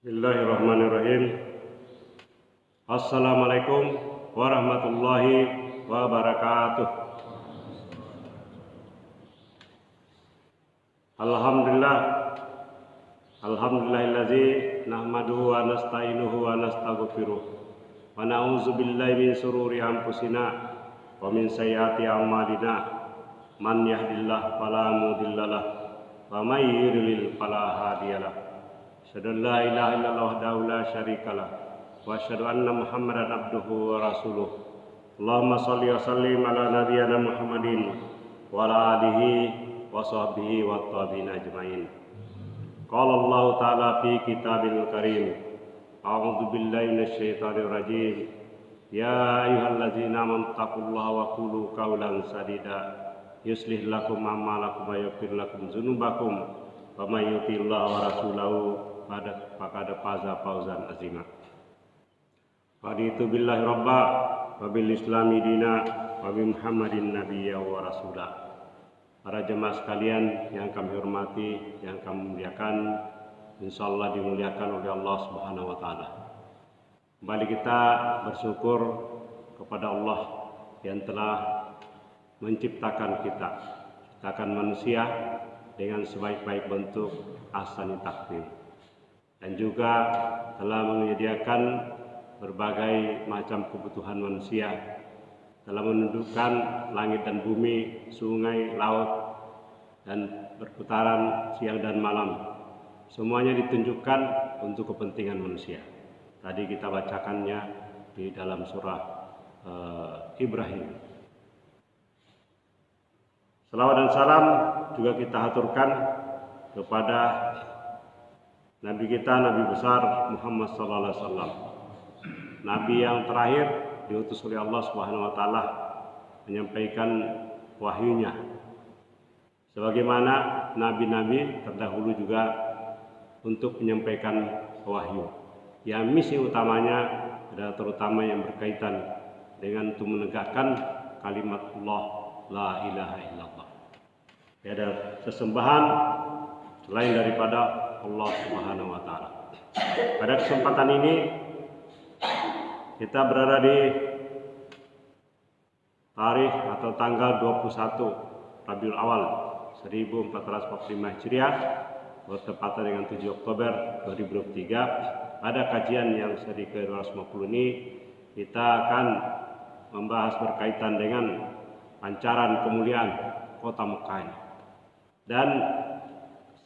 Bismillahirrahmanirrahim. Assalamualaikum warahmatullahi wabarakatuh. Alhamdulillah. Alhamdulillahillazi nahmaduhu wa nasta'inuhu wa nastaghfiruh. Wa na'udzu billahi min shururi anfusina wa min sayyiati a'malina. Man yahdihillahu fala mudhillalah wa may yudlil fala hadiyalah. Asyhadu an la ilaha illallah wahdahu la syarikalah wa asyhadu anna Muhammadan abduhu wa rasuluh. Allahumma shalli wa sallim ala nabiyyina Muhammadin wa ala alihi wa sahbihi wa tabi'in ajmain. Qala Allah ta'ala fi kitabil karim. A'udzu billahi minasyaitonir rajim. Ya ayyuhalladzina amanu taqullaha wa qulu qawlan sadida yuslih lakum a'malakum wa yaghfir lakum dzunubakum wa may yuti'illaha wa rasulahu faqad faza fawzan azima. Raditu billahi rabba wa bil islami dina wa bi Muhammadin nabiyya wa rasulah. Para jemaah sekalian yang kami hormati, yang kami muliakan, insyaallah dimuliakan oleh Allah Subhanahu wa taala. Kembali kita bersyukur kepada Allah yang telah menciptakan kita, manusia dengan sebaik-baik bentuk ahsani taqwim, dan juga telah menyediakan berbagai macam kebutuhan manusia, telah menundukkan langit dan bumi, sungai, laut, dan berputaran siang dan malam. Semuanya ditunjukkan untuk kepentingan manusia. Tadi kita bacakannya di dalam surah Ibrahim. Salawat dan salam juga kita haturkan kepada Nabi kita, Nabi besar Muhammad sallallahu alaihi wasallam. Nabi yang terakhir diutus oleh Allah Subhanahu wa taala menyampaikan wahyunya. Sebagaimana nabi-nabi terdahulu juga untuk menyampaikan wahyu. Yang misi utamanya adalah terutama yang berkaitan dengan untuk menegakkan kalimat Allah la ilaha illallah. Tiada sesembahan selain daripada Allah Subhanahu wa taala. Pada kesempatan ini kita berada di tarikh atau tanggal 21 Rabiul Awal 1445 Hijriah, bertepatan dengan 7 Oktober 2023. Pada kajian yang seri ke-250 ini kita akan membahas berkaitan dengan pancaran kemuliaan kota Mekah ini. Dan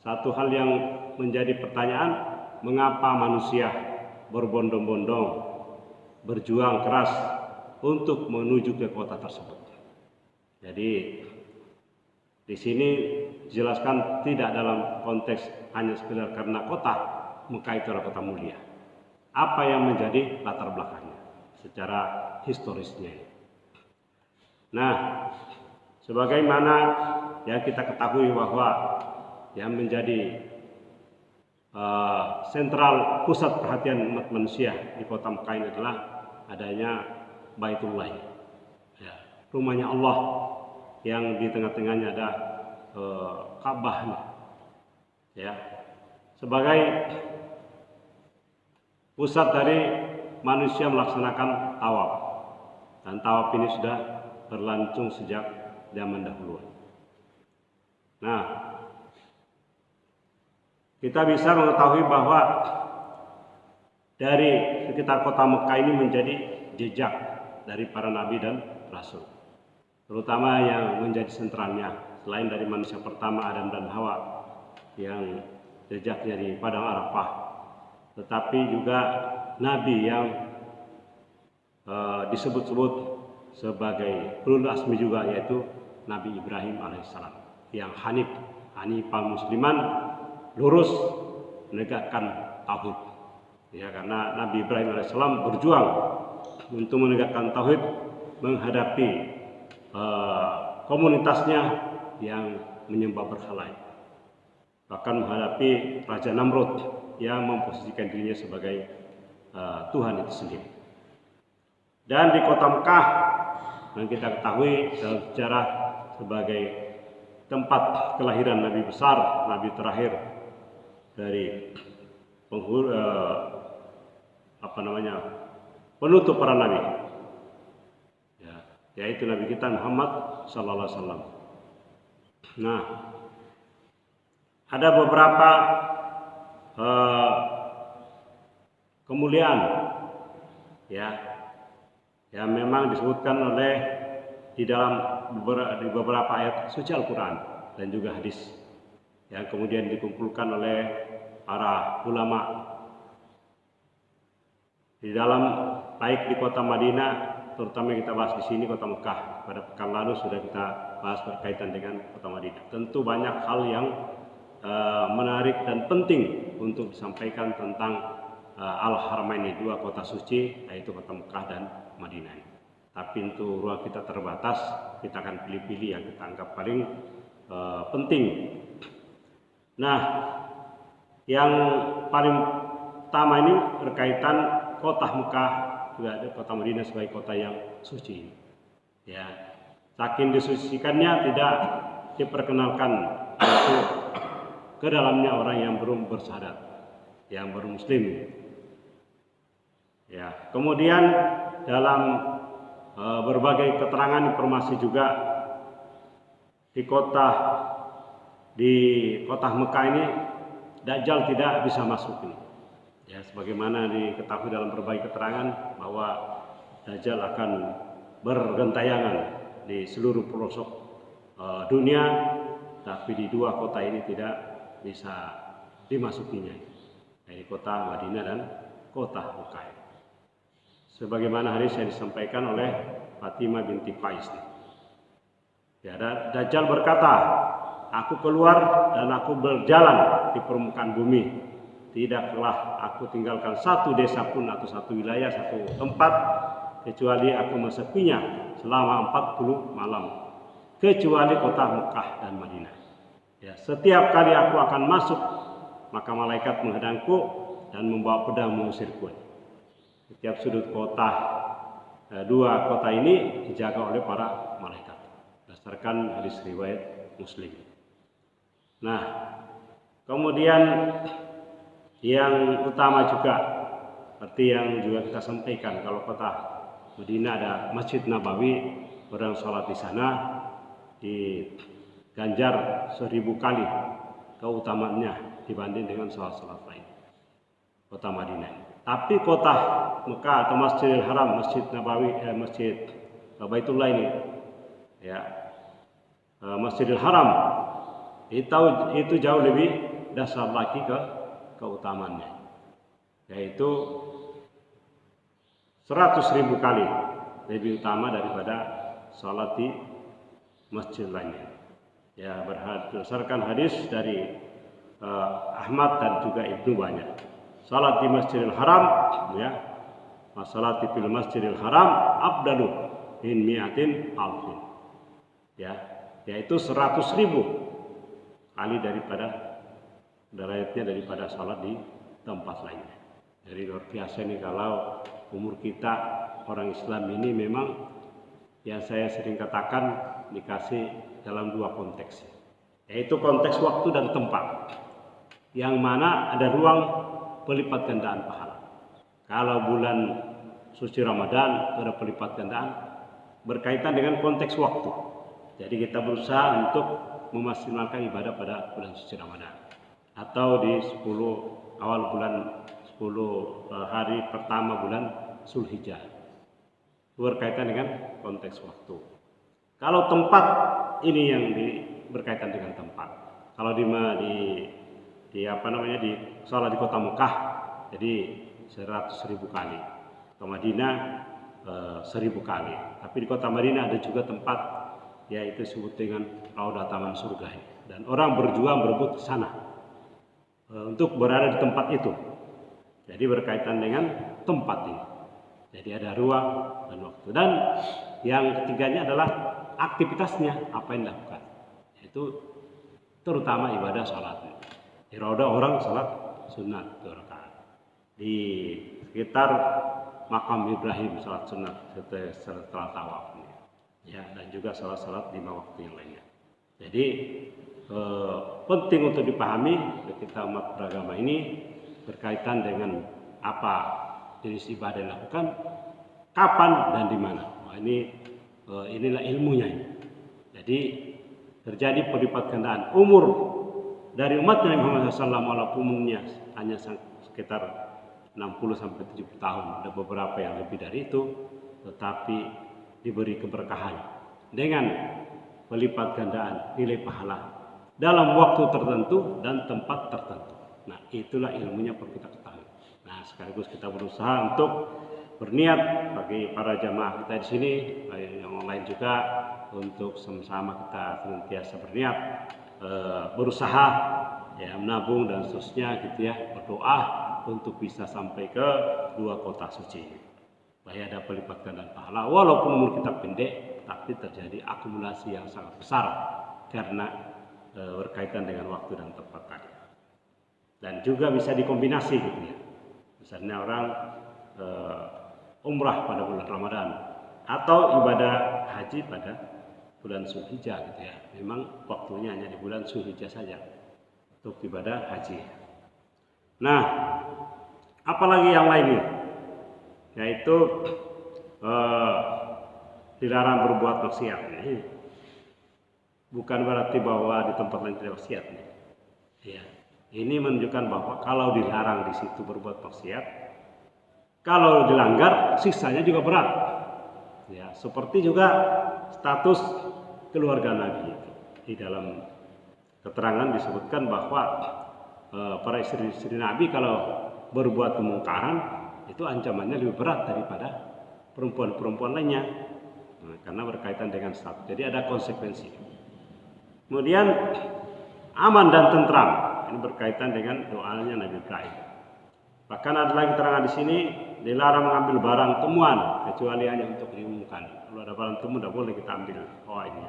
satu hal yang menjadi pertanyaan, mengapa manusia berbondong-bondong berjuang keras untuk menuju ke kota tersebut. Jadi di sini dijelaskan tidak dalam konteks hanya sekedar karena kota Mekah itu adalah kota mulia. Apa yang menjadi latar belakangnya secara historisnya. Nah, sebagaimana yang kita ketahui bahwa yang menjadi sentral pusat perhatian umat manusia di kota Mekah ini adalah adanya Baitullah, ya, rumahnya Allah yang di tengah-tengahnya ada Ka'bah, ya, sebagai pusat dari manusia melaksanakan tawaf, dan tawaf ini sudah berlangsung sejak zaman dahulu. Nah, kita bisa mengetahui bahwa dari sekitar kota Mekah ini menjadi jejak dari para nabi dan rasul, terutama yang menjadi sentralnya selain dari manusia pertama Adam dan Hawa yang jejaknya di padang Arafah, tetapi juga nabi yang disebut-sebut sebagai ulul azmi juga, yaitu Nabi Ibrahim alaihissalam yang hanifah musliman, lurus menegakkan tauhid. Ya, karena Nabi Ibrahim alaihissalam berjuang untuk menegakkan tauhid menghadapi komunitasnya yang menyembah berhala, bahkan menghadapi Raja Namrud yang memposisikan dirinya sebagai Tuhan itu sendiri. Dan di kota Mekah yang kita ketahui dalam sejarah sebagai tempat kelahiran Nabi besar, Nabi terakhir dari penghulu penutup para nabi, ya, yaitu Nabi kita Muhammad Sallallahu Alaihi Wasallam. Nah, ada beberapa kemuliaan, ya, yang memang disebutkan oleh di beberapa ayat suci Al-Quran dan juga hadis, yang kemudian dikumpulkan oleh para ulama di dalam, baik di kota Madinah, terutama yang kita bahas di sini kota Mekah. Pada pekan lalu sudah kita bahas berkaitan dengan kota Madinah. Tentu banyak hal yang menarik dan penting untuk disampaikan tentang Al-Haramain, dua kota suci, yaitu kota Mekah dan Madinah. Tapi untuk ruang kita terbatas, kita akan pilih-pilih yang kita anggap paling penting. Nah, yang paling utama ini berkaitan kota Mekah, juga ada kota Madinah sebagai kota yang suci. Ya, saking disucikannya tidak diperkenalkan masuk ke dalamnya orang yang belum bersyahadat, yang baru muslim. Ya, kemudian dalam berbagai keterangan informasi juga di kota Mekah ini Dajjal tidak bisa masuk ini. Ya, sebagaimana diketahui dalam berbagai keterangan bahwa Dajjal akan bergentayangan di seluruh pelosok dunia, tapi di dua kota ini tidak bisa dimasukinya, yaitu kota Madinah dan kota Mekah. Sebagaimana hadis yang disampaikan oleh Fatimah binti Qais. Ya, Dajjal berkata, aku keluar dan aku berjalan di permukaan bumi. Tidaklah aku tinggalkan satu desa pun atau satu wilayah, satu tempat, kecuali aku mesepinya selama 40 malam, kecuali kota Mekah dan Madinah. Ya, setiap kali aku akan masuk, maka malaikat menghadangku dan membawa pedang mengusirku. Setiap sudut kota, dua kota ini dijaga oleh para malaikat berdasarkan hadis riwayat Muslim. Nah, kemudian yang utama juga seperti yang juga kita sampaikan, kalau kota Madinah ada Masjid Nabawi, orang sholat di sana diganjar 1000 kali keutamaannya dibanding dengan sholat-sholat lain kota Madinah. Tapi kota Mekah atau Masjidil Haram, Masjid Nabawi, Masjid Baitullah ini, ya, Masjidil Haram itu jauh lebih dasar lagi keutamaannya, yaitu 100.000 kali lebih utama daripada sholat di masjid lainnya. Ya, berdasarkan hadis dari Ahmad dan juga Ibnu Banyak. Salat di Masjidil Haram, ya, salat di Masjidil Haram afdalu min mi'atin alfin, ya, yaitu 100.000 kali daripada derajatnya daripada salat di tempat lainnya. Jadi luar biasa nih kalau umur kita orang Islam ini memang yang saya sering katakan dikasih dalam dua konteks, yaitu konteks waktu dan tempat, yang mana ada ruang pelipat gandaan pahala. Kalau bulan suci Ramadan ada pelipat gandaan berkaitan dengan konteks waktu. Jadi kita berusaha untuk memaksimalkan ibadah pada bulan suci Ramadan atau di 10 hari pertama bulan Zulhijjah. Berkaitan dengan konteks waktu. Kalau tempat ini yang berkaitan dengan tempat. Kalau di sholat di kota Mekah jadi 100.000 kali, ke Madinah 1000 kali. Tapi di kota Madinah ada juga tempat yaitu disebut dengan Raudhah Taman Surga, dan orang berjuang berebut ke sana untuk berada di tempat itu. Jadi berkaitan dengan tempat ini. Jadi ada ruang dan waktu. Dan yang ketiganya adalah aktivitasnya, apa yang dilakukan, yaitu terutama ibadah sholat. Di Raudhah orang sholat sunat 2 rakaat. Di sekitar makam Ibrahim sholat sunat setelah tawaf, ya, dan juga sholat-sholat 5 waktu yang lainnya. Jadi penting untuk dipahami kita umat beragama ini berkaitan dengan apa jenis ibadah yang dilakukan, kapan dan di mana. Nah, inilah ilmunya ini. Jadi terjadi perlipat gandaan umur dari umat Nabi Muhammad SAW, walaupun umumnya hanya sekitar 60 sampai 70 tahun, ada beberapa yang lebih dari itu, tetapi diberi keberkahan dengan pelipat gandaan nilai pahala dalam waktu tertentu dan tempat tertentu. Nah, itulah ilmunya perlu kita ketahui. Nah, sekaligus kita berusaha untuk berniat bagi para jamaah kita di sini, yang lain juga, untuk sama-sama kita senantiasa berniat, berusaha ya menabung dan seterusnya gitu ya, berdoa untuk bisa sampai ke 2 kota suci. Supaya ada pelipat gandaan pahala, walaupun umur kita pendek, tapi terjadi akumulasi yang sangat besar karena berkaitan dengan waktu dan tempat tadi. Dan juga bisa dikombinasi gitu ya. Misalnya orang umrah pada bulan Ramadan atau ibadah haji pada bulan Zulhijjah gitu ya. Memang waktunya hanya di bulan Zulhijjah saja untuk ibadah haji. Nah, apalagi yang lainnya, yaitu dilarang berbuat maksiat. Bukan berarti bahwa di tempat lain tidak maksiat. Ya, ini menunjukkan bahwa kalau dilarang di situ berbuat maksiat, kalau dilanggar siksanya juga berat. Ya, seperti juga status keluarga Nabi. Di dalam keterangan disebutkan bahwa para istri-istri Nabi kalau berbuat kemungkaran itu ancamannya lebih berat daripada perempuan-perempuan lainnya. Nah, karena berkaitan dengan status. Jadi ada konsekuensi. Kemudian aman dan tentram, ini berkaitan dengan doanya Nabi Ibrahim. Bahkan ada lagi terangan di sini, dilarang mengambil barang temuan kecuali hanya untuk diumumkan. Kalau ada barang temu tidak boleh kita ambil. Oh ini.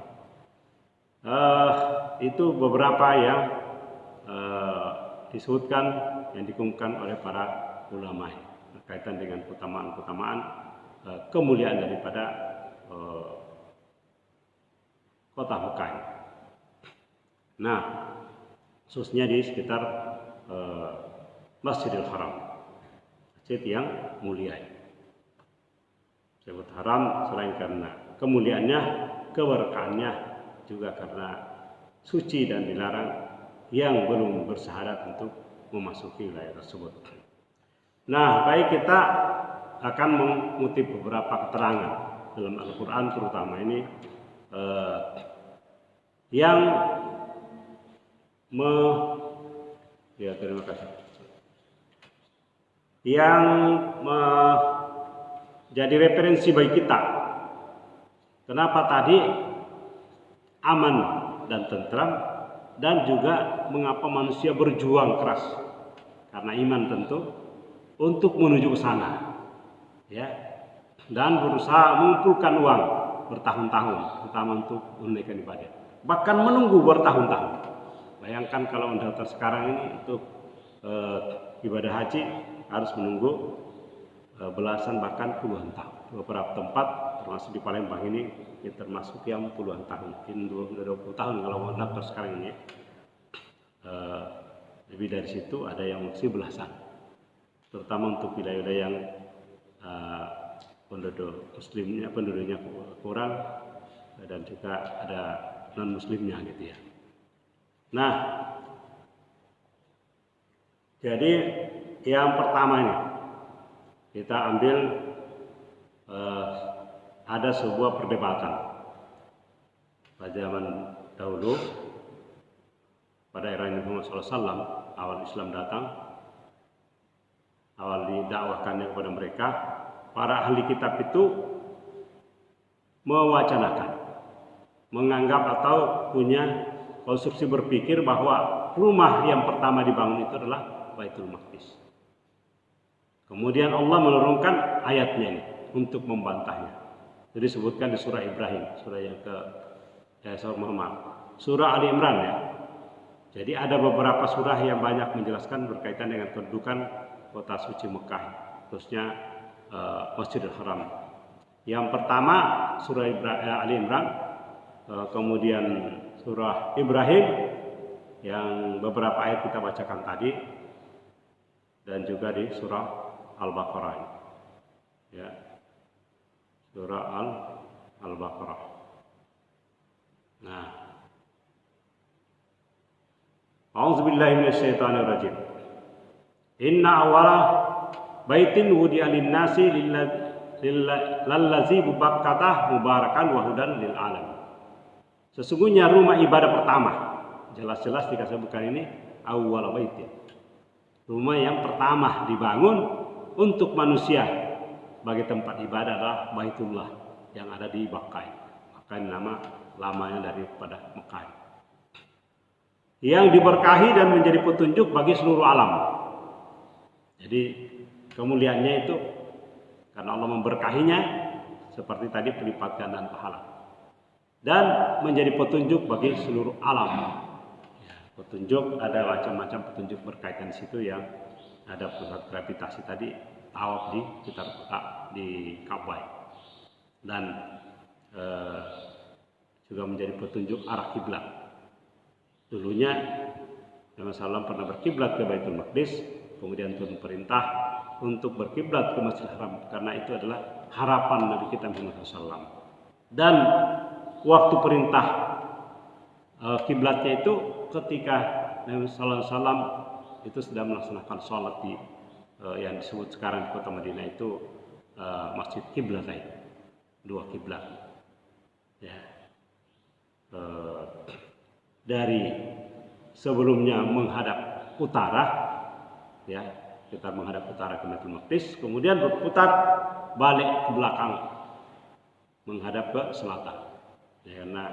Itu beberapa yang disebutkan yang dikumpulkan oleh para ulama berkaitan dengan keutamaan kemuliaan daripada kota Mekah. Nah, khususnya di sekitar Masjidil Haram, masjid yang mulia. Disebut haram selain karena kemuliaannya, keberkahannya, juga karena suci dan dilarang yang belum bersyahadat untuk memasuki wilayah tersebut. Nah, baik, kita akan mengutip beberapa keterangan dalam Al-Quran, terutama ini yang terima kasih. Yang menjadi referensi bagi kita. Kenapa tadi aman dan tentram, dan juga mengapa manusia berjuang keras karena iman tentu untuk menuju ke sana, ya, dan berusaha mengumpulkan uang bertahun-tahun, terutama untuk menunaikan ibadah. Bahkan menunggu bertahun-tahun. Bayangkan kalau mendaftar sekarang ini untuk ibadah haji harus menunggu belasan bahkan puluhan tahun. Beberapa tempat termasuk di Palembang ini termasuk yang puluhan tahun, mungkin 20 tahun kalau mau daftar sekarang ini. Lebih dari situ ada yang masih belasan. Terutama untuk wilayah yang penduduk muslimnya, penduduknya kurang, dan juga ada non muslimnya gitu ya. Nah, jadi yang pertama ini kita ambil ada sebuah perdebatan pada zaman dahulu, pada era Nabi Muhammad SAW, awal Islam datang, awal didakwahkannya kepada mereka, para ahli kitab itu mewacanakan, menganggap atau punya konstruksi berpikir bahwa rumah yang pertama dibangun itu adalah Baitul Maqdis. Kemudian Allah menurunkan ayatnya ini untuk membantahnya. Jadi disebutkan di surah Ibrahim, surah yang surah Muhammad, surah Ali Imran ya. Jadi ada beberapa surah yang banyak menjelaskan berkaitan dengan kedudukan kota suci Mekah, khususnya Masjidil Haram. Yang pertama surah Ali Imran, kemudian surah Ibrahim yang beberapa ayat kita bacakan tadi, dan juga di surah Al-Baqarah. Ya. Surah Al-Baqarah. Nah. A'udzubillahi minasyaitonirrajim. Inna awwala baitin wudi'a lin-nasi lillazi Bakkah mubarakan wa hudan lil alamin. Sesungguhnya rumah ibadah pertama, jelas-jelas dikasebutkan ini awwal baitin. Rumah yang pertama dibangun untuk manusia sebagai tempat ibadah adalah Baitullah yang ada di Bakkah. Maka nama lamanya daripada Mekah. Yang diberkahi dan menjadi petunjuk bagi seluruh alam. Jadi kemuliaannya itu karena Allah memberkahinya seperti tadi pelipat gandaan pahala. Dan menjadi petunjuk bagi seluruh alam. Ya, petunjuk ada macam-macam petunjuk berkaitan di situ yang ada pusat gravitasi tadi, tawaf di sekitar kota di Ka'bah. Dan juga menjadi petunjuk arah kiblat. Dulunya Nabi SAW pernah berkiblat ke Baitul Maqdis, kemudian turun perintah untuk berkiblat ke Masjidil Haram karena itu adalah harapan Nabi kita Muhammad SAW. Dan waktu perintah kiblatnya itu ketika Nabi SAW itu sedang melaksanakan sholat di yang disebut sekarang di kota Madinah itu Masjid Qiblatain, dua kiblat. Ya. Dari sebelumnya menghadap utara, ya kita menghadap utara ke Baitul Maqdis, kemudian berputar balik ke belakang menghadap ke selatan, ya, karena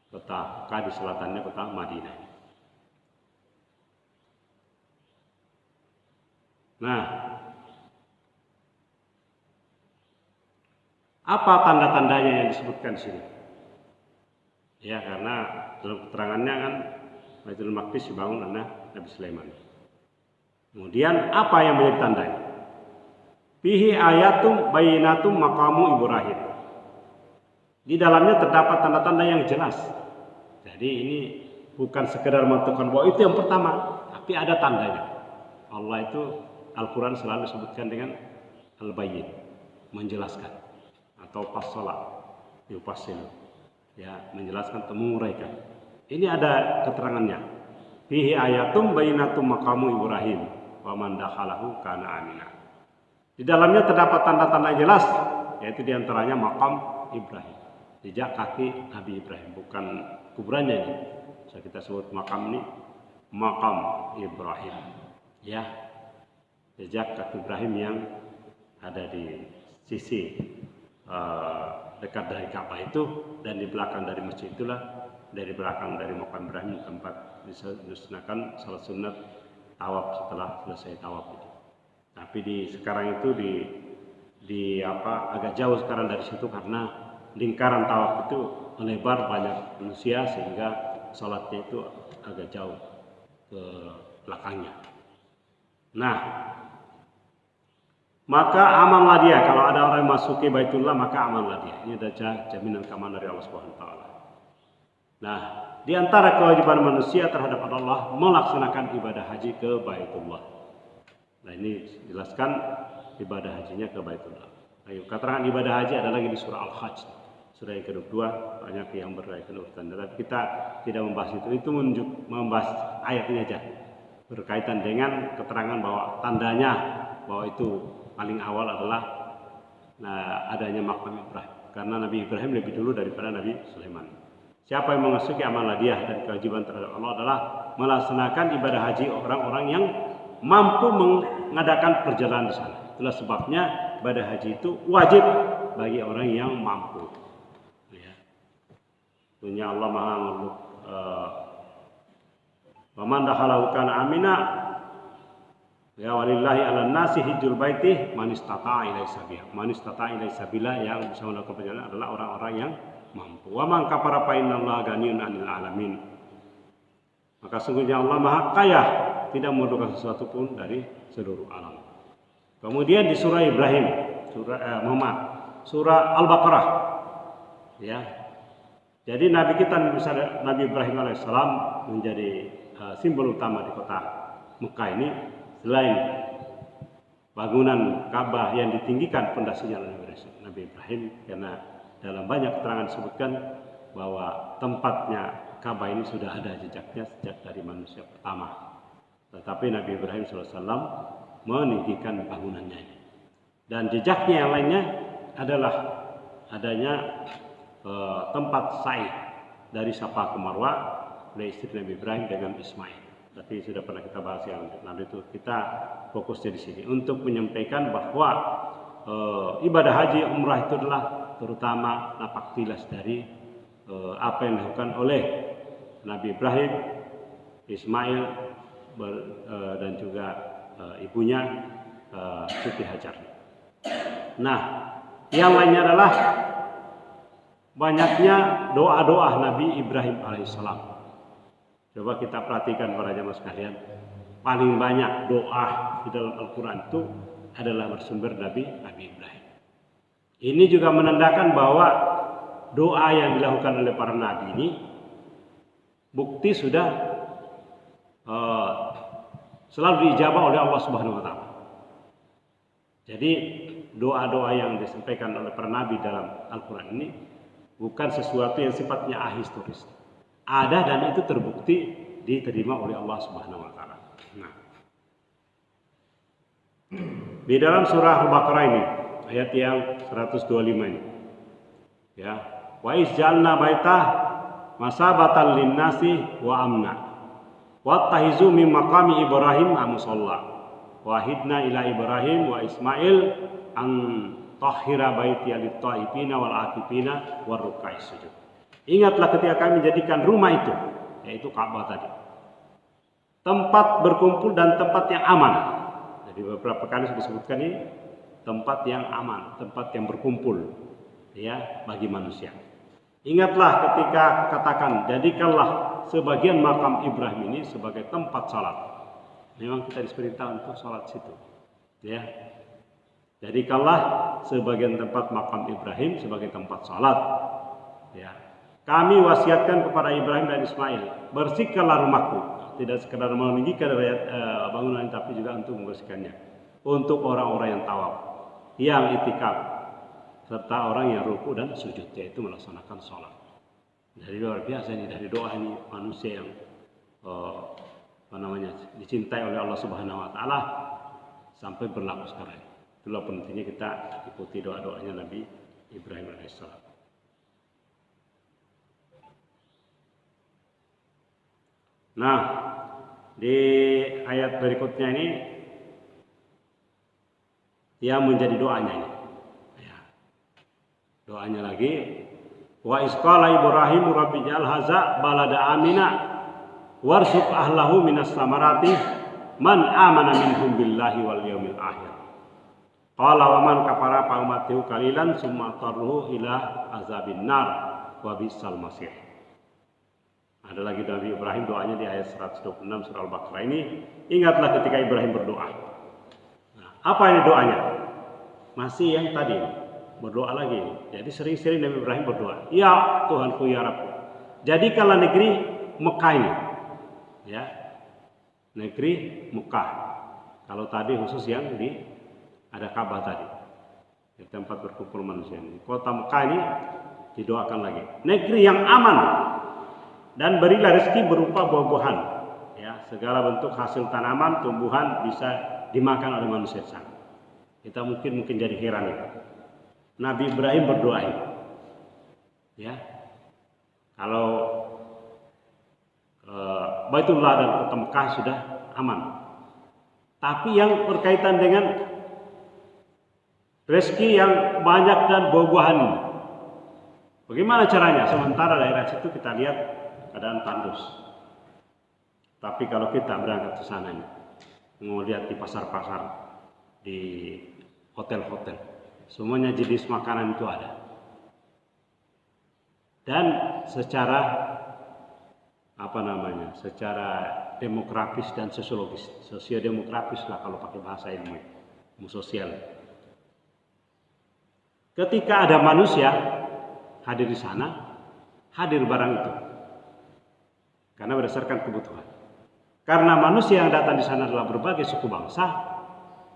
kota Mekah di selatannya kota Madinah. Nah, apa tanda-tandanya yang disebutkan di sini? Ya, karena dalam keterangannya kan Baitul Maqdis dibangun oleh Nabi Sulaiman. Kemudian apa yang menjadi tandanya? Fihi ayatum bayyinatum maqamu Ibrahim. Di dalamnya terdapat tanda-tanda yang jelas. Jadi ini bukan sekedar menentukan bahwa itu yang pertama, tapi ada tandanya. Allah itu Al-Quran selalu disebutkan dengan Al-Bayyin, menjelaskan atau fassalah, yufasil. Ya, menjelaskan, menguraikan. Ini ada keterangannya. Fihi ayatum bayyinatum maqamu Ibrahim wa man dakhalahu kana amina. Di dalamnya terdapat tanda-tanda jelas, yaitu diantaranya makam Ibrahim, jejak kaki Nabi Ibrahim, bukan kuburannya ini. Bisa kita sebut makam ini makam Ibrahim. Ya, jejak kaki Ibrahim yang ada di sisi dekat dari Ka'bah itu, dan di belakang dari masjid itulah, dari belakang dari makam Ibrahim tempat disunahkan salat sunat tawaf setelah selesai tawaf itu. Tapi sekarang itu agak jauh sekarang dari situ karena lingkaran tawaf itu melebar banyak manusia sehingga salatnya itu agak jauh ke belakangnya. Nah, maka amanlah dia kalau ada orang yang masuki Baitullah, maka amanlah dia. Ini adalah jaminan keamanan dari Allah Subhanahu wa taala. Nah, di antara kewajiban manusia terhadap Allah melaksanakan ibadah haji ke Baitullah. Nah, ini jelaskan ibadah hajinya ke Baitullah. Ayo, keterangan ibadah haji adalah di surah Al-Hajj. Surah yang kedua, banyak yang berkaitan urutan. Tapi kita tidak membahas itu. Itu membahas ayatnya aja. Berkaitan dengan keterangan bahwa tandanya bahwa itu paling awal adalah adanya makam Ibrahim. Karena Nabi Ibrahim lebih dulu daripada Nabi Sulaiman. Siapa yang mengasuki amal hadiah dan kewajiban terhadap Allah adalah melaksanakan ibadah haji orang-orang yang mampu mengadakan perjalanan di sana. Itulah sebabnya ibadah haji itu wajib bagi orang yang mampu. Ya. Tentunya Allah Maha Waman dakhalahu kana amina. Ya walillahi 'alan nasi hijjul baiti man istata'a ilaihi sabila. Man istata'a ilaihi sabila, yang bisa melakukan perjalanan adalah orang-orang yang mampu. Wa man kafara fa innallaha ghaniyun 'anil 'alamin. Maka sungguhnya Allah Maha Kaya, tidak memerlukan sesuatu pun dari seluruh alam. Kemudian di surah Ibrahim, surah Al-Baqarah. Ya. Jadi Nabi kita Nabi Ibrahim alaihissalam menjadi simbol utama di kota Mekah ini selain bangunan Ka'bah yang ditinggikan pondasinya oleh Nabi Ibrahim, karena dalam banyak keterangan disebutkan bahwa tempatnya Ka'bah ini sudah ada jejaknya sejak dari manusia pertama. Tetapi Nabi Ibrahim SAW meninggikan bangunannya ini. Dan jejaknya yang lainnya adalah adanya tempat sa'i dari Safa ke Marwa oleh istri Nabi Ibrahim dengan Ismail. Tapi sudah pernah kita bahas yang lalu itu. Kita fokusnya di sini untuk menyampaikan bahwa ibadah haji umrah itu adalah terutama napak tilas dari apa yang dilakukan oleh Nabi Ibrahim, Ismail dan juga ibunya Siti Hajar. Nah, yang lainnya adalah banyaknya doa-doa Nabi Ibrahim alaihissalam. Coba kita perhatikan para jamaah sekalian, paling banyak doa di dalam Al-Quran itu adalah bersumber Nabi Ibrahim. Ini juga menandakan bahwa doa yang dilakukan oleh para nabi ini bukti sudah selalu diijabah oleh Allah Subhanahu wa taala. Jadi doa-doa yang disampaikan oleh para nabi dalam Al-Quran ini bukan sesuatu yang sifatnya ahistoris. Ada dan itu terbukti diterima oleh Allah Subhanahu wa taala. Nah, di dalam surah Al-Baqarah ini ayat yang 125 ini, ya, wa izjalna baitah masabatan linnasi wa amna wattahizu min maqami Ibrahim musalla wahidna ila Ibrahim wa Ismail an tahhira baiti lit-taifina wal akifina war ruk'is sujud. Ingatlah ketika kami menjadikan rumah itu, yaitu Ka'bah tadi, tempat berkumpul dan tempat yang aman. Jadi beberapa kali sudah disebutkan ini tempat yang aman, tempat yang berkumpul, ya, bagi manusia. Ingatlah ketika katakan, jadikanlah sebagian makam Ibrahim ini sebagai tempat salat. Memang kita diperintah untuk salat situ, ya. Jadikanlah sebagian tempat makam Ibrahim sebagai tempat salat, ya. Kami wasiatkan kepada Ibrahim dan Ismail, bersihkanlah rumahku, tidak sekedar meninggikan bangunan, tapi juga untuk membersihkannya, untuk orang-orang yang tawaf, yang itikaf, serta orang yang ruku dan sujud, yaitu melaksanakan sholat. Dari luar biasa ini, dari doa ini manusia yang dicintai oleh Allah Subhanahu wa taala sampai berlaku sekarang. Itulah pentingnya kita ikuti doa-doanya Nabi Ibrahim alaihissalam. Nah, di ayat berikutnya ini yang menjadi doanya ini. Ya. Doanya lagi, wa isqala Ibrahim rabbi ja'al hadza balada amina warzuq ahlahu minas samarati man amana minhum billahi wal yaumil akhir. Qala wa man kafara fa umatihu qalilan summa tarruhu ila azabin nar wa bisal masir. Ada lagi Nabi Ibrahim doanya di ayat 126 surah Al-Baqarah ini. Ingatlah ketika Ibrahim berdoa. Nah, apa ini doanya? Masih yang tadi, berdoa lagi. Jadi sering-sering Nabi Ibrahim berdoa. Ya Tuhanku ya Rabbku, jadikanlah negeri Mekah ini, ya, negeri Mekah. Kalau tadi khusus yang di ada Ka'bah tadi, di tempat berkumpul manusia ini. Kota Mekah ini didoakan lagi. Negeri yang aman. Dan berilah rezeki berupa buah-buahan, ya, segala bentuk hasil tanaman, tumbuhan bisa dimakan oleh manusia sana. Kita mungkin jadi heran ya. Nabi Ibrahim berdoa ini, ya, kalau Baitullah dan kota Mekah sudah aman, tapi yang berkaitan dengan rezeki yang banyak dan buah-buahan ini, bagaimana caranya? Sementara daerah situ kita lihat keadaan tandus. Tapi kalau kita berangkat ke sana ini, mau lihat di pasar-pasar, di hotel-hotel, semuanya jenis makanan itu ada. Dan secara secara demografis dan sosiologis, sosiodemografis lah kalau pakai bahasa ilmu sosial. Ketika ada manusia hadir di sana, hadir barang itu. Karena berdasarkan kebutuhan. Karena manusia yang datang di sana adalah berbagai suku bangsa,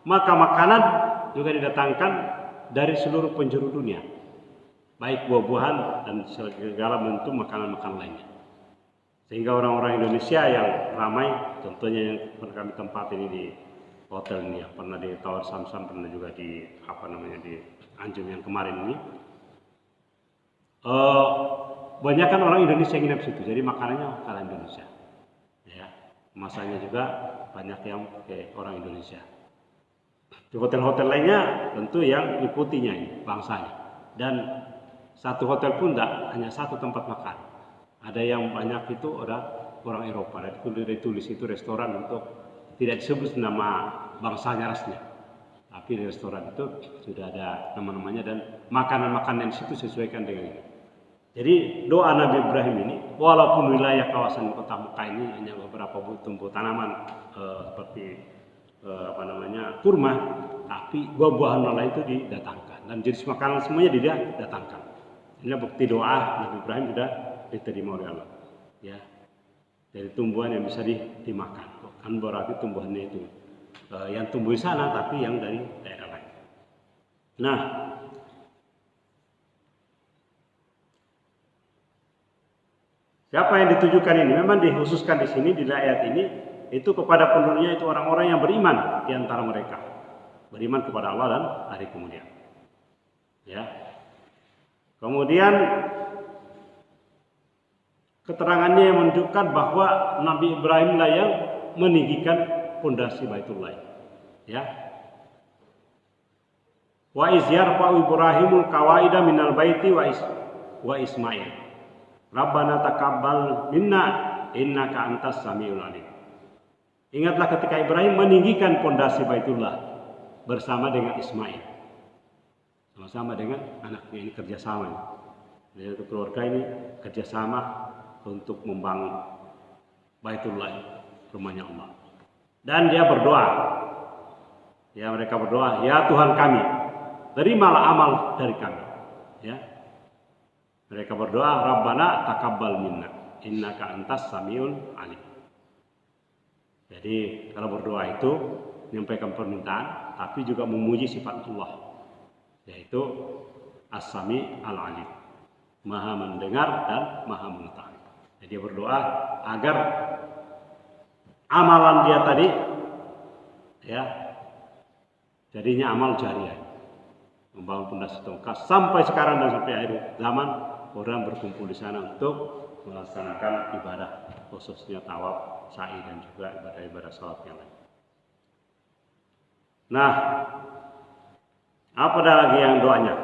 maka makanan juga didatangkan dari seluruh penjuru dunia, baik buah-buahan dan segala bentuk makanan-makanan lainnya. Sehingga orang-orang Indonesia yang ramai, contohnya yang pernah kami tempati ini di hotel ini, pernah di Tower Samsam, pernah juga di di Anjung yang kemarin ini. Banyak kan orang Indonesia yang nginep situ, jadi makanannya makanan Indonesia. Ya, masanya juga banyak yang kayak orang Indonesia. Di hotel-hotel lainnya tentu yang ikutinya ini bangsanya. Dan satu hotel pun tidak hanya satu tempat makan. Ada yang banyak itu orang Eropa. Dan ditulis itu restoran untuk tidak disebut nama bangsanya rasnya. Tapi di restoran itu sudah ada nama-namanya dan makanan-makanan di situ sesuaikan dengan itu. Jadi doa Nabi Ibrahim ini, walaupun wilayah kawasan kota Mekah ini hanya beberapa tumbuh tanaman seperti kurma, tapi buah-buahan lain itu didatangkan dan jenis makanan semuanya didatangkan. Ini bukti doa Nabi Ibrahim sudah diterima oleh Allah. Ya, dari tumbuhan yang bisa dimakan. Kan berarti tumbuhannya itu yang tumbuh di sana, tapi yang dari daerah lain. Nah, siapa yang ditujukan ini? Memang dikhususkan di sini di ayat ini itu kepada penduduknya itu orang-orang yang beriman di antara mereka. Beriman kepada Allah dan hari kemudian. Ya. Kemudian keterangannya yang menunjukkan bahwa Nabi Ibrahim lah yang meninggikan pondasi Baitullah. Ya. Wa iz yarfa'u Ibrahimul qawaida minal baiti wa Ismail. Rabbana taqabbal minna innaka antas samiul alim. Ingatlah ketika Ibrahim meninggikan pondasi Baitullah bersama dengan Ismail. Sama-sama dengan anaknya ini kerjasama. Jadi keluarga ini kerjasama untuk membangun Baitullah, rumahnya Allah. Dan dia berdoa. Ya, mereka berdoa, ya Tuhan kami, terimalah amal dari kami. Ya. Mereka berdoa, Rabbana taqabbal minna innaka antas samiul alim. Jadi kalau berdoa itu menyampaikan permintaan, tapi juga memuji sifat Allah, yaitu As-Sami Al-Alim, Maha mendengar dan Maha mengetahui. Jadi dia berdoa agar amalan dia tadi, ya, jadinya amal jariah, membangun pondasi tongkat sampai sekarang dan sampai akhir zaman orang berkumpul di sana untuk melaksanakan ibadah, khususnya tawaf, sa'i dan juga ibadah-ibadah salat yang lain. Nah, apa lagi yang doanya?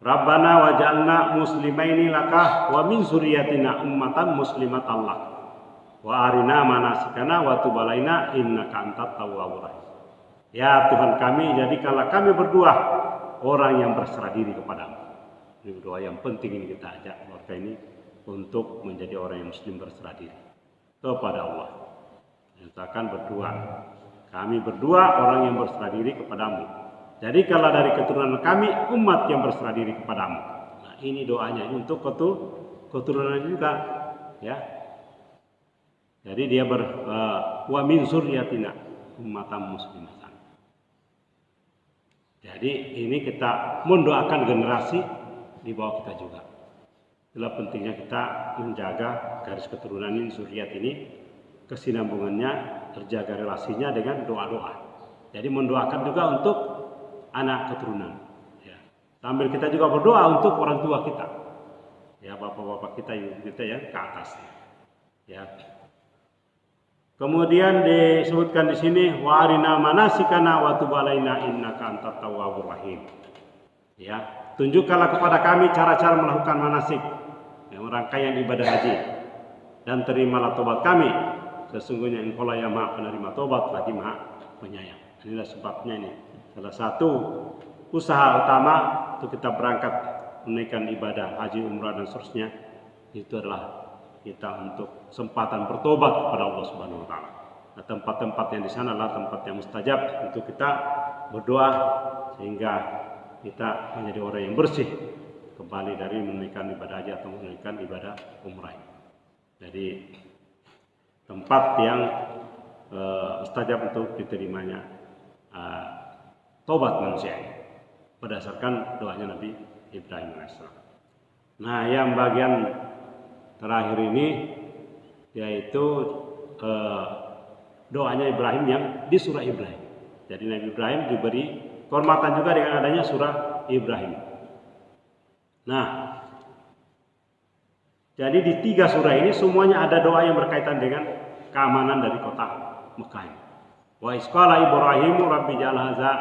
Rabbana waj'alna muslimaini laka wa min zurriyyatina ummatan muslimatan lak wa arina manasikana wa tub alaina innaka antat tawwabur rahim. Ya Tuhan kami, jadikanlah kami berdua orang yang berserah diri kepadamu. Ini doa yang penting ini kita ajak keluarga ini untuk menjadi orang yang muslim berserah diri kepada Allah. Nyatakan berdua, kami berdua orang yang berserah diri kepadamu. Jadi kalau dari keturunan kami umat yang berserah diri kepadamu. Nah, ini doanya ini untuk keturunan juga, ya. Jadi dia wa min zurriyatina ummatan muslimatan. Jadi ini kita mendoakan generasi di bawah kita juga. Itulah pentingnya kita menjaga garis keturunan ini, zuriat ini, kesinambungannya, terjaga relasinya dengan doa-doa. Jadi mendoakan juga untuk anak keturunan. Ya. Sambil kita juga berdoa untuk orang tua kita. Ya, bapak-bapak kita yang ke atas. Ya. Kemudian disebutkan di sini wa arina manasikana wa tub alaina innaka antat tawwabur rahim. Ya, tunjukkanlah kepada kami cara-cara melakukan manasik, yang rangkaian ibadah haji, dan terimalah tobat kami. Sesungguhnya Engkau lah yang Maha penerima tobat lagi Maha penyayang. Inilah sebabnya ini salah satu usaha utama untuk kita berangkat menunaikan ibadah haji, umrah dan seterusnya itu adalah kita untuk kesempatan bertobat kepada Allah Subhanahu wa taala. Nah, tempat-tempat yang di sana adalah tempat yang mustajab untuk kita berdoa sehingga kita menjadi orang yang bersih kembali dari menunaikan ibadah haji atau menunaikan ibadah umrah. Jadi tempat yang mustajab untuk diterimanya taubat manusia berdasarkan doanya Nabi Ibrahim AS. Nah, yang bagian terakhir ini yaitu doanya Ibrahim yang di surah Ibrahim. Jadi Nabi Ibrahim diberi kehormatan juga dengan adanya surah Ibrahim. Nah, jadi di 3 surah ini semuanya ada doa yang berkaitan dengan keamanan dari kota Mekah. Wa isqala Ibrahimu rabbi ja'al hadza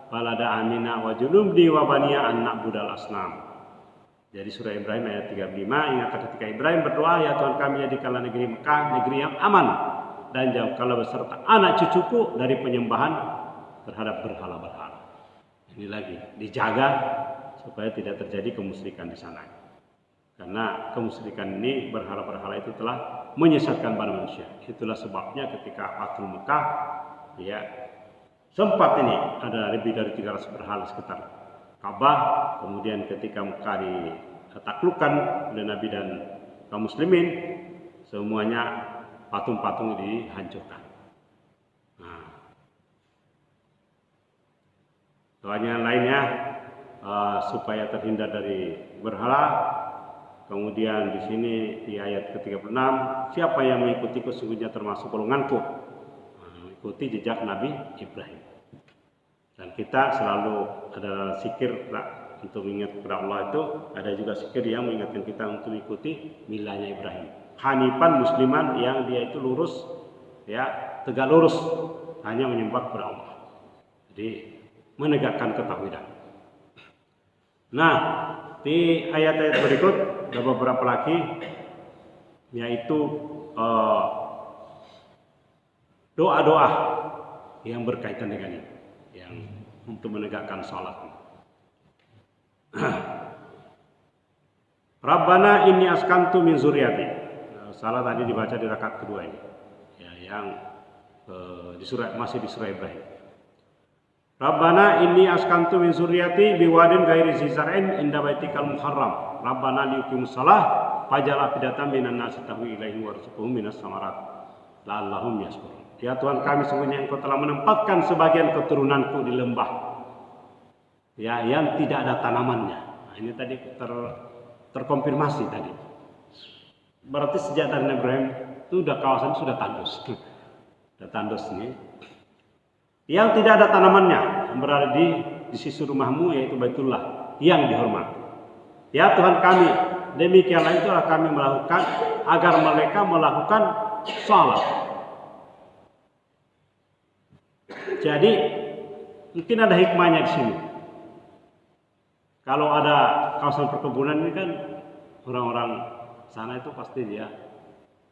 balada amina wa junubni wa baniya an na'budal asnam. Jadi surah Ibrahim ayat 35, ingat ketika Ibrahim berdoa, ya Tuhan kami jadikanlah negeri Mekah negeri yang aman dan jauhkanlah beserta anak cucuku dari penyembahan terhadap berhala-berhala. Ini lagi dijaga supaya tidak terjadi kemusyrikan di sana. Karena kemusyrikan ini berhala-berhala itu telah menyesatkan para manusia. Itulah sebabnya ketika Fathul Mekah, ya sempat ini ada lebih dari 300 berhala sekitar Ka'bah. Kemudian ketika Mekah ditaklukkan oleh Nabi dan kaum muslimin, semuanya patung-patung dihancurkan. Nah, doanya lainnya supaya terhindar dari berhala. Kemudian di sini di ayat ke-36, siapa yang mengikutiku sesungguhnya termasuk golonganku. Mengikuti jejak Nabi Ibrahim. Dan kita selalu ada zikir untuk mengingat kepada Allah itu, ada juga zikir yang mengingatkan kita untuk mengikuti milahnya Ibrahim. Hanifan musliman, yang dia itu lurus, ya tegak lurus, hanya menyembah kepada Allah. Jadi menegakkan ketauhidan. Nah, di ayat-ayat berikut ada beberapa lagi, yaitu doa-doa yang berkaitan dengan ini, yang untuk menegakkan salat. Rabbana inni askantu min zuriati. Salat tadi dibaca di rakaat kedua ini, ya, yang masih di surah Ibrahim. Rabbana inni askantu min zurriyyati biwadin ghairi zi zar'in inda baitikal muharram. Rabbana liyuqimus shalah faj'al afidatan minan nasi tahwi ilaihim warzuqhum minas samarat la'allahum yashkurun. Ya Tuhan kami, sungguhnya Engkau telah menempatkan sebagian keturunanku di lembah, ya, yang tidak ada tanamannya. Nah, ini tadi terkonfirmasi tadi. Berarti sejak dari Ibrahim itu kawasan sudah tandus. Sudah tandus ini. Yang tidak ada tanamannya, yang berada di sisi rumahmu, yaitu Baitullah yang dihormati. Ya Tuhan kami, demikianlah itulah kami melakukan agar mereka melakukan salat. Jadi mungkin ada hikmahnya di sini. Kalau ada kawasan perkebunan ini kan, orang-orang sana itu pasti dia,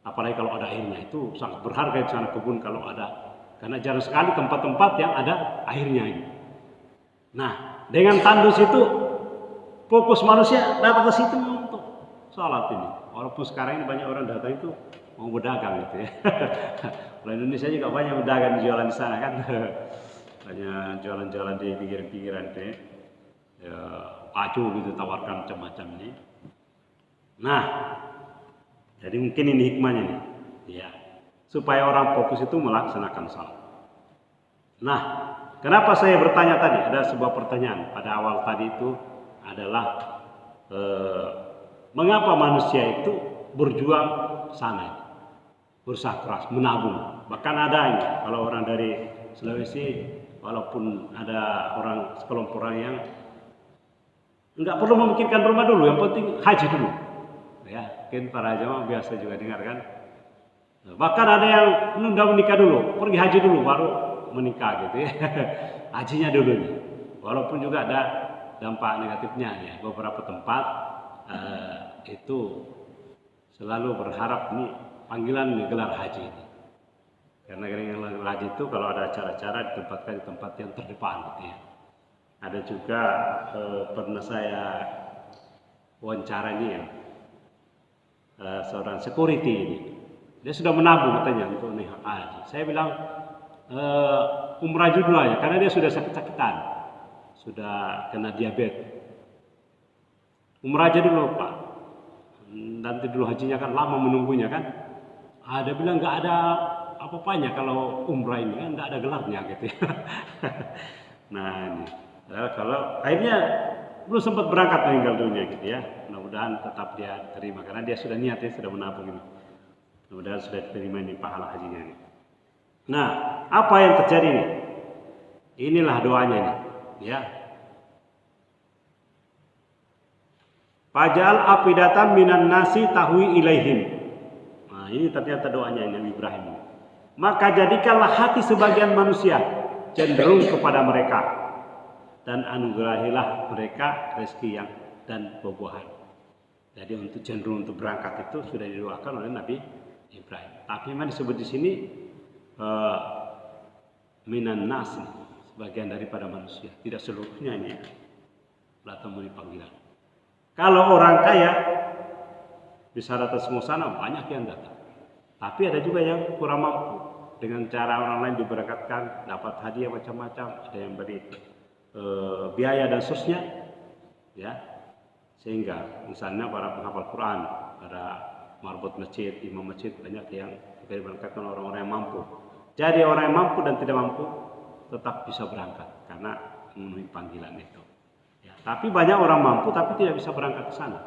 apalagi kalau ada airnya, itu sangat berharga di sana kebun kalau ada. Karena jarang sekali tempat-tempat yang ada airnya ini. Nah, dengan tandus itu fokus manusia datang ke situ untuk sholat ini. Walaupun sekarang ini banyak orang datang itu mau berdagang gitu ya. Kalau Indonesia juga banyak berdagang jualan di sana kan. Banyak jualan-jualan di pinggir-pinggiran itu ya. Ya, pacu gitu, tawarkan macam-macam ini. Nah, jadi mungkin ini hikmahnya nih. Ya. Supaya orang fokus itu melaksanakan salat. Nah, kenapa saya bertanya tadi? Ada sebuah pertanyaan pada awal tadi itu adalah mengapa manusia itu berjuang sana, berusaha keras, menabung. Bahkan ada ini, kalau orang dari Sulawesi, walaupun ada orang sekelompok orang yang nggak perlu memikirkan rumah dulu, yang penting haji dulu. Ya, mungkin para jamaah biasa juga dengar kan. Bahkan ada yang menunda menikah dulu, pergi haji dulu baru menikah gitu ya. Hajinya dulu nih. Walaupun juga ada dampak negatifnya ya. Beberapa tempat itu selalu berharap nih panggilan gelar haji ini. Karena gelar haji itu kalau ada acara-acara ditempatkan di tempat yang terdepan gitu ya. Ada juga pernah saya wawancara ini ya, seorang security ini. Dia sudah menabung katanya untuk naik haji. Saya bilang umrah dulu aja, karena dia sudah sakit-sakitan, sudah kena diabetes. Umrah aja dulu Pak. nanti dulu hajinya kan lama menunggunya kan. Ada bilang nggak ada apa-apanya kalau umrah ini kan nggak ada gelarnya gitu ya. Nah ini, kalau akhirnya belum sempat berangkat meninggal dunia gitu ya. Mudah-mudahan tetap dia terima karena dia sudah niat ya, sudah menabung ini. Mudah-mudahan sudah diterima ini pahala hajinya ini. Nah, apa yang terjadi nih? Inilah doanya nih, ya. Fajal afidatan minan nasi tahwi ilaihim. Nah, ini ternyata doanya Nabi Ibrahim. Maka jadikanlah hati sebagian manusia cenderung kepada mereka dan anugerahilah mereka rezeki yang dan buah-buahan. Jadi untuk cenderung untuk berangkat itu sudah didoakan oleh Nabi Ibrahim. Tapi memang disebut di sini minan nas, sebagian daripada manusia, tidak seluruhnya ini. La temui panggilan. Kalau orang kaya bisa datang semua sana, banyak yang datang. Tapi ada juga yang kurang mampu. Dengan cara orang lain diberangkatkan, dapat hadiah macam-macam, ada yang beri biaya dan sosnya, ya. Sehingga misalnya para penghafal Quran, para marbot masjid, imam masjid, banyak yang diberangkatkan orang-orang yang mampu. Jadi orang yang mampu dan tidak mampu tetap bisa berangkat karena memenuhi panggilan itu. Ya, tapi banyak orang mampu tapi tidak bisa berangkat ke sana.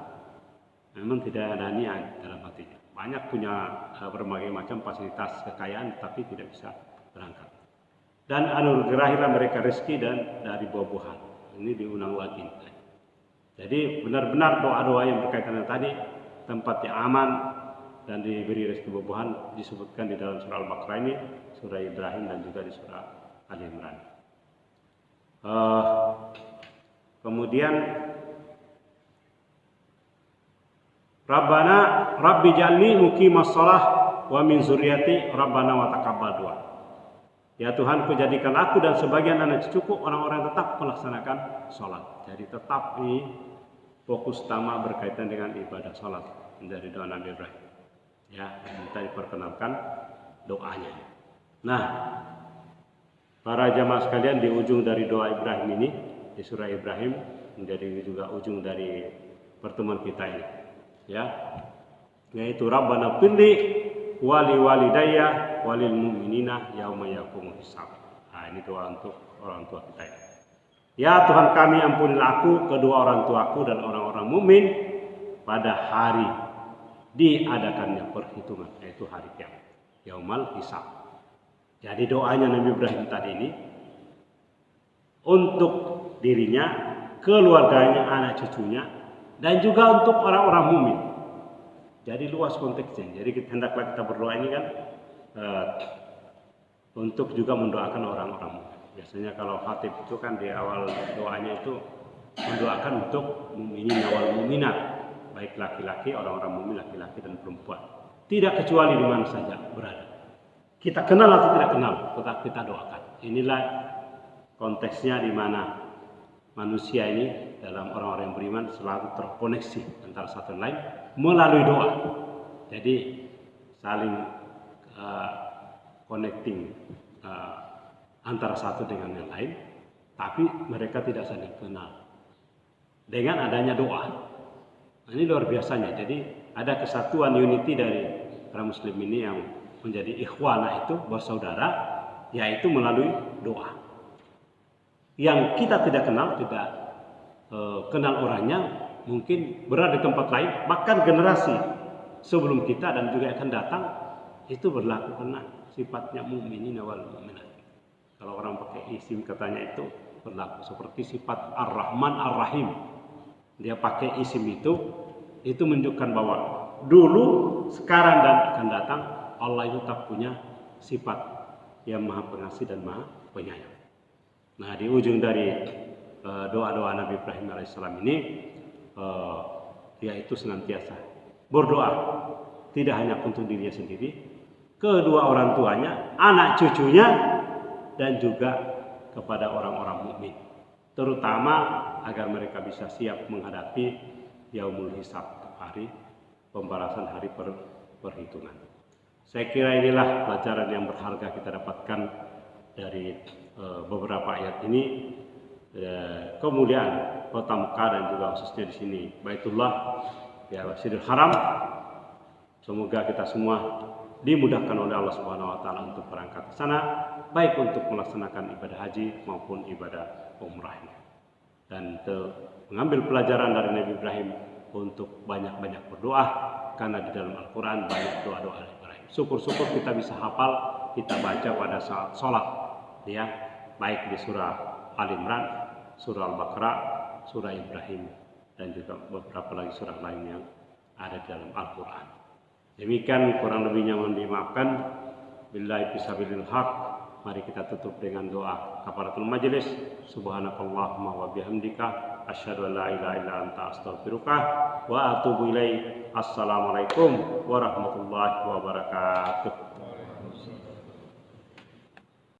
Memang tidak ada niat dalam hatinya. Banyak punya berbagai macam fasilitas kekayaan tapi tidak bisa berangkat. Dan anugerahilah mereka rezeki dan dari buah-buahan. Ini diulang lagi. Jadi benar-benar doa-doa yang berkaitan dengan tadi, tempat yang aman dan diberi rezeki buah-buahan disebutkan di dalam surah Al-Baqarah ini, surah Ibrahim dan juga di surah Ali Imran. Kemudian Rabbana Rabbi jalni muqimas shalah wa min zurriyyati Rabbana wa taqabbal du'a. Ya Tuhanku, jadikan aku dan sebagian anak cucuku orang-orang yang tetap melaksanakan sholat. Jadi tetap ini fokus utama berkaitan dengan ibadah sholat dari doa Nabi Ibrahim. Ya, kita diperkenalkan doanya. Nah, para jamaah sekalian, di ujung dari doa Ibrahim ini, di surah Ibrahim, menjadi juga ujung dari pertemuan kita ini. Ya, yaitu Rabbana firli wali walidayya walil mu'minina yauma yaqumul hisab. Nah, ini doa untuk orang tua kita ini. Ya Tuhan kami, ampunilah aku, kedua orang tuaku dan orang-orang mukmin pada hari diadakannya perhitungan, yaitu hari kiamat, yaumal hisab. Jadi doanya Nabi Ibrahim tadi ini untuk dirinya, keluarganya, anak cucunya, dan juga untuk orang-orang mukmin. Jadi luas konteksnya. Jadi hendaklah kita berdoa ini kan untuk juga mendoakan orang-orang mukmin. Biasanya kalau khatib itu kan di awal doanya itu mendoakan untuk mukminin wal mukminat, baik laki-laki, orang-orang mukmin laki-laki dan perempuan. Tidak kecuali di mana saja berada. Kita kenal atau tidak kenal, tetap kita doakan. Inilah konteksnya di mana manusia ini dalam orang-orang yang beriman selalu terkoneksi antara satu dan lain melalui doa. Jadi saling connecting antara satu dengan yang lain, tapi mereka tidak saling kenal. Dengan adanya doa, ini luar biasanya. Jadi ada kesatuan unity dari para muslim ini yang menjadi ikhwana itu bersaudara, yaitu melalui doa. Yang kita tidak kenal, tidak kenal orangnya, mungkin berada di tempat lain, bahkan generasi sebelum kita dan juga akan datang itu berlaku karena sifatnya mukminin wal mukminat. Kalau orang pakai isim katanya itu berlaku seperti sifat Ar-Rahman Ar-Rahim. Dia pakai isim itu menunjukkan bahwa dulu, sekarang dan akan datang Allah itu tak punya sifat yang Maha Pengasih dan Maha Penyayang. Nah, di ujung dari doa-doa Nabi Ibrahim alaihissalam ini, yaitu senantiasa berdoa tidak hanya untuk dirinya sendiri, kedua orang tuanya, anak cucunya, dan juga kepada orang-orang mukmin, terutama agar mereka bisa siap menghadapi yaumul hisab, hari pembalasan, hari perhitungan. Saya kira inilah pelajaran yang berharga kita dapatkan dari beberapa ayat ini. Kemuliaan kota Mekah dan juga khususnya di sini Baitullah ya Masjidil Haram. Semoga kita semua dimudahkan oleh Allah Subhanahu wa taala untuk berangkat ke sana, baik untuk melaksanakan ibadah haji maupun ibadah umrahnya. Dan mengambil pelajaran dari Nabi Ibrahim untuk banyak-banyak berdoa, karena di dalam Al-Qur'an banyak doa-doa Ibrahim. Syukur-syukur kita bisa hafal, kita baca pada saat sholat, ya, baik di surah Al-Imran, surah Al-Baqarah, surah Ibrahim, dan juga beberapa lagi surah lain yang ada di dalam Al-Qur'an. Demikian kurang lebihnya mohon dimaafkan. Billahi fisabilil haq. Mari kita tutup dengan doa kafaratul majelis. Subhanakallahumma wa bihamdika asyhadu an la ilaha illa anta astaghfiruka wa atubu ilaik. Assalamualaikum warahmatullahi wabarakatuh.